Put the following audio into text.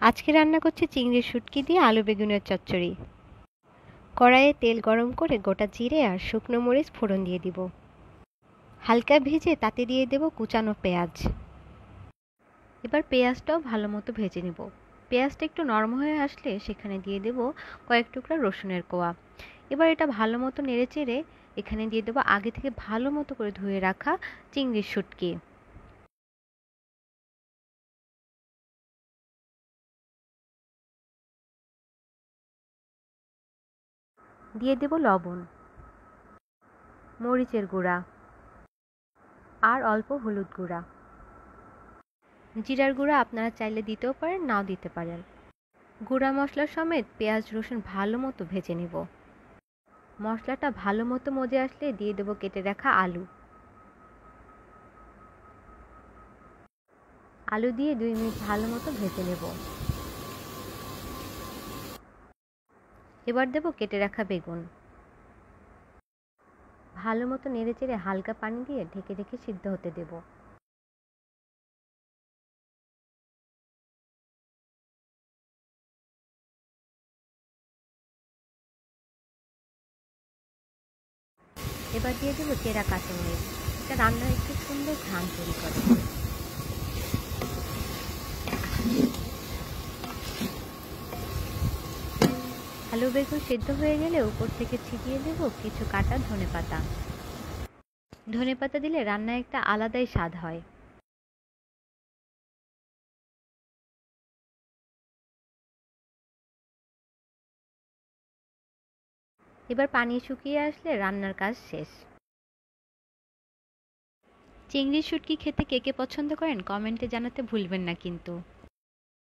আজকে রান্না করছি চিংড়ির শুটকি দিয়ে আলু বেগুনের চচ্চড়ি। কড়াইয়ে তেল গরম করে গোটা জিরে আর শুকনো মরিচ ফোড়ন দিয়ে দিব। হালকা ভেজে তাতে দিয়ে দেব কুচানো পেঁয়াজ। এবার পেঁয়াজটাও ভালো মতো ভেজে নেব। পেঁয়াজটা একটু নরম হয়ে আসলে সেখানে দিয়ে দেব কয়েক টুকরা রসুনের কোয়া। এবার এটা ভালো মতো নেড়েচেড়ে এখানে দিয়ে দেবো আগে থেকে ভালো মতো করে ধুয়ে রাখা চিংড়ির শুটকি। দিয়ে দেব লবণ, মরিচের গুঁড়া আর অল্প হলুদ গুঁড়া। জিরার গুঁড়া আপনারা চাইলে দিতেও পারেন, নাও দিতে পারেন। গুঁড়া মশলা সমেত পেঁয়াজ রসুন ভালো মতো ভেজে নেব। মশলাটা ভালো মতো মজে আসলে দিয়ে দেবো কেটে রাখা আলু। আলু দিয়ে 2 মিনিট ভালো মতো ভেজে নেব। এবার দেব কেটে রাখা বেগুন। ভালো মতো নেড়েচেড়ে হালকা পানি দিয়ে ঢেকে ঢেকে সিদ্ধ হতে দেব। এবার দিয়ে দেবো চেরা কাঁচামরিচ। এটা রান্নার একটু সুন্দর ঘ্রাণ তৈরি করে। আলু বেগুন সেদ্ধ হয়ে গেলে উপর থেকে ছিটিয়ে দেব কিছু কাটা ধনেপাতা। ধনেপাতা দিলে রান্নায় একটা আলাদাই স্বাদ হয়। এবার পানি শুকিয়ে আসলে রান্নার কাজ শেষ। চিংড়ির শুটকি খেতে কে কে পছন্দ করেন কমেন্টে জানাতে ভুলবেন না কিন্তু।